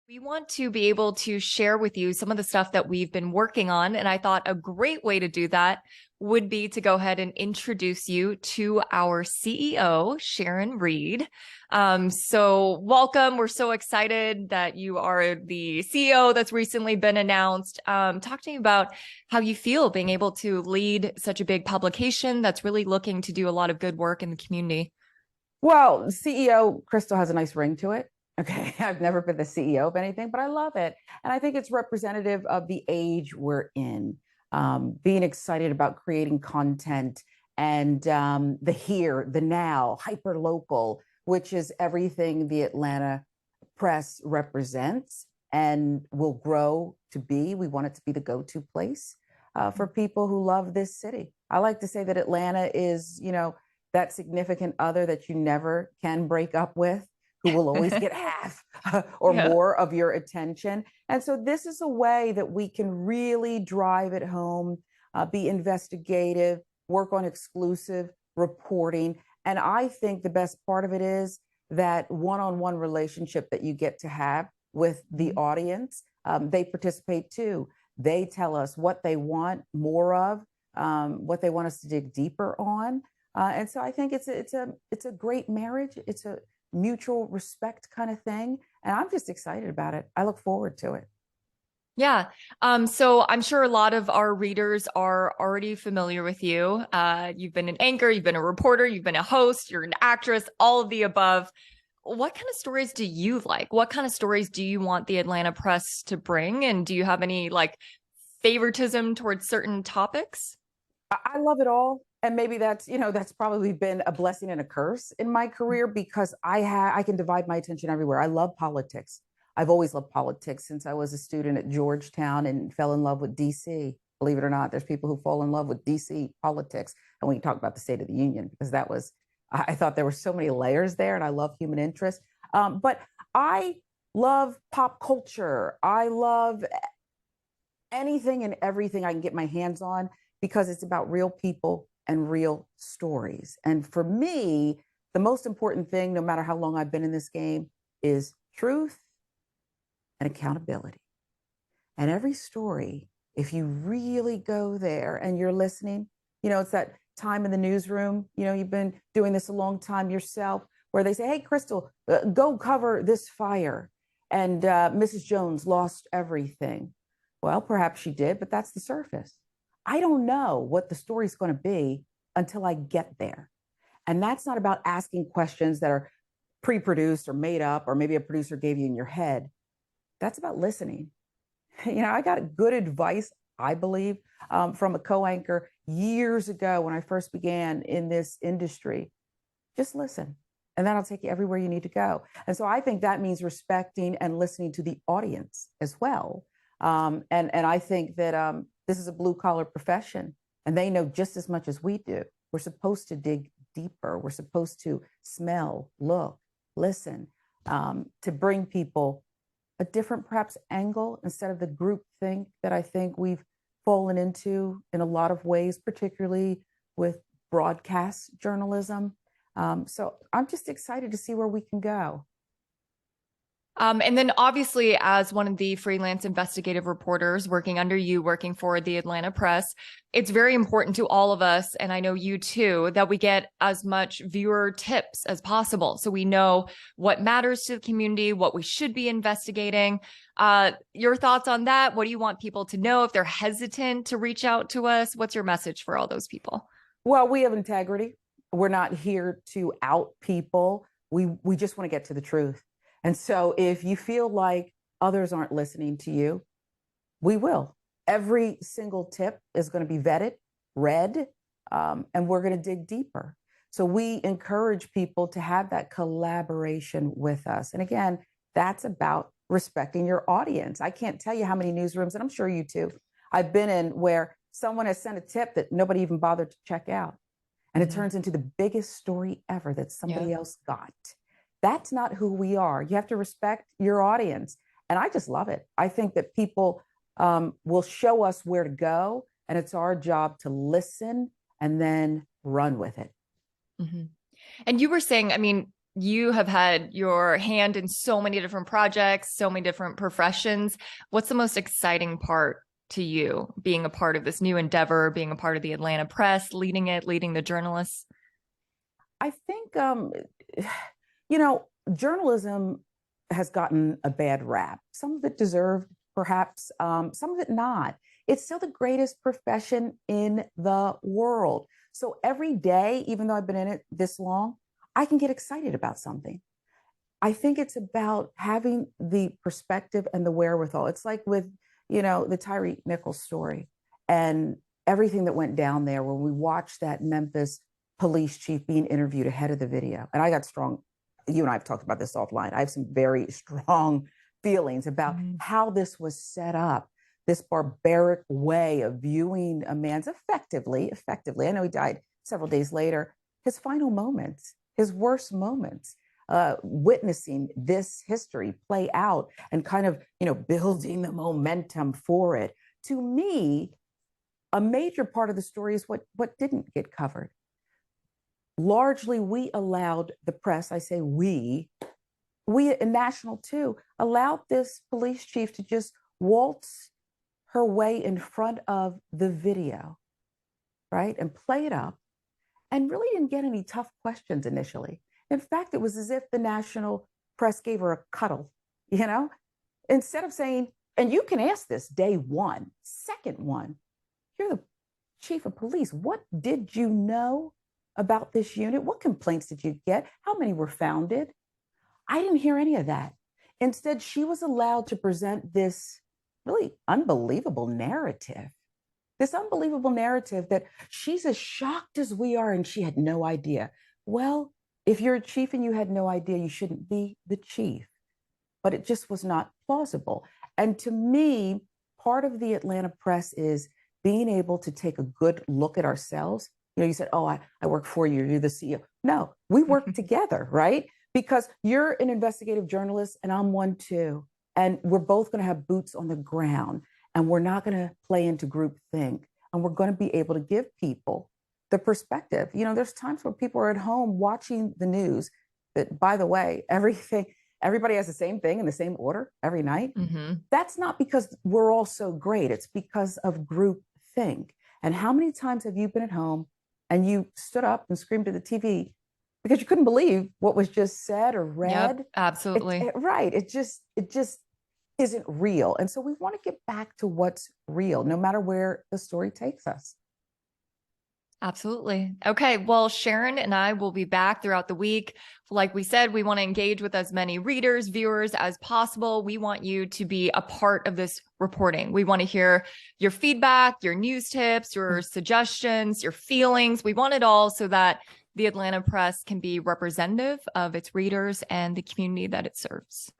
We want to be able to share with you some of the stuff that we've been working on. And I thought a great way to do that would be to go ahead and introduce you to our CEO, Sharon Reed. So welcome. We're so excited that you are the CEO that's recently been announced. Talk to me about how you feel being able to lead such a big publication that's really looking to do a lot of good work in the community. Well, CEO, Crystal, has a nice ring to it. Okay. I've never been the CEO of anything, but I love it. And I think it's representative of the age we're in, being excited about creating content and the here, the now, hyper local, which is everything the Atlanta press represents and will grow to be. We want it to be the go-to place for people who love this city. I like to say that Atlanta is, that significant other that you never can break up with, who will always get half or Yeah. more of your attention. And so this is a way that we can really drive it home, be investigative, work on exclusive reporting. And I think the best part of it is that one-on-one relationship that you get to have with the audience. They participate too. They tell us what they want more of, what they want us to dig deeper on. And so I think it's a great marriage. It's a mutual respect kind of thing. And I'm just excited about it. I look forward to it. Yeah. So I'm sure a lot of our readers are already familiar with you. You've been an anchor, you've been a reporter, you've been a host, you're an actress, all of the above. What kind of stories do you like? What kind of stories do you want the Atlanta press to bring? And do you have any favoritism towards certain topics? I love it all. And maybe that's probably been a blessing and a curse in my career because I can divide my attention everywhere. I love politics. I've always loved politics since I was a student at Georgetown and fell in love with DC. Believe it or not, there's people who fall in love with DC politics. And we can talk about the State of the Union because I thought there were so many layers there, and I love human interest. But I love pop culture. I love anything and everything I can get my hands on because it's about real people and real stories. And for me, the most important thing, no matter how long I've been in this game, is truth and accountability. And every story, if you really go there and you're listening, it's that time in the newsroom, you've been doing this a long time yourself, where they say, hey, Crystal, go cover this fire. And Mrs. Jones lost everything. Well, perhaps she did, but that's the surface. I don't know what the story's going to be until I get there. And that's not about asking questions that are pre-produced or made up, or maybe a producer gave you in your head. That's about listening. I got good advice, I believe, from a co-anchor years ago when I first began in this industry. Just listen, and then I'll take you everywhere you need to go. And so I think that means respecting and listening to the audience as well. And I think that this is a blue collar profession, and they know just as much as we do. We're supposed to dig deeper. We're supposed to smell, look, listen, to bring people a different perhaps angle instead of the group think that I think we've fallen into in a lot of ways, particularly with broadcast journalism. So I'm just excited to see where we can go. And then obviously, as one of the freelance investigative reporters working under you, working for the Atlanta Press, it's very important to all of us, and I know you too, that we get as much viewer tips as possible. So we know what matters to the community, what we should be investigating. Your thoughts on that? What do you want people to know if they're hesitant to reach out to us? What's your message for all those people? Well, we have integrity. We're not here to out people. We just want to get to the truth. And so if you feel like others aren't listening to you, we will. Every single tip is going to be vetted, read, and we're going to dig deeper. So we encourage people to have that collaboration with us. And again, that's about respecting your audience. I can't tell you how many newsrooms, and I'm sure you too, I've been in where someone has sent a tip that nobody even bothered to check out. And it turns into the biggest story ever that somebody else got. That's not who we are. You have to respect your audience. And I just love it. I think that people will show us where to go, and it's our job to listen and then run with it. Mm-hmm. And you were saying, you have had your hand in so many different projects, so many different professions. What's the most exciting part to you, being a part of this new endeavor, being a part of the Atlanta Press, leading it, leading the journalists? I think, journalism has gotten a bad rap. Some of it deserved, perhaps, some of it not. It's still the greatest profession in the world. So every day, even though I've been in it this long, I can get excited about something. I think it's about having the perspective and the wherewithal. It's like with, the Tyree Nichols story and everything that went down there when we watched that Memphis police chief being interviewed ahead of the video. And I got strong, you and I have talked about this offline. I have some very strong feelings about how this was set up, this barbaric way of viewing a man's effectively, I know he died several days later, his final moments, his worst moments, witnessing this history play out and kind of, building the momentum for it. To me, a major part of the story is what didn't get covered. Largely, we allowed the press, I say we national too, allowed this police chief to just waltz her way in front of the video, right? And play it up and really didn't get any tough questions initially. In fact, it was as if the national press gave her a cuddle, instead of saying, and you can ask this day one, second one, you're the chief of police. What did you know about this unit? What complaints did you get? How many were founded? I didn't hear any of that. Instead, she was allowed to present this really unbelievable narrative. This unbelievable narrative that she's as shocked as we are and she had no idea. Well, if you're a chief and you had no idea, you shouldn't be the chief. But it just was not plausible. And to me, part of the Atlanta Press is being able to take a good look at ourselves. You said, oh, I work for you, you're the CEO. No, we work together, right? Because you're an investigative journalist and I'm one too. And we're both going to have boots on the ground and we're not going to play into groupthink. And we're going to be able to give people the perspective. There's times where people are at home watching the news that, by the way, everybody has the same thing in the same order every night. That's not because we're all so great. It's because of groupthink. And how many times have you been at home and you stood up and screamed at the TV because you couldn't believe what was just said or read? Yep, absolutely. Right. It just isn't real. And so we want to get back to what's real, no matter where the story takes us. Absolutely. Okay. Well, Sharon and I will be back throughout the week. Like we said, we want to engage with as many readers, viewers as possible. We want you to be a part of this reporting. We want to hear your feedback, your news tips, your suggestions, your feelings. We want it all so that the Atlanta Press can be representative of its readers and the community that it serves.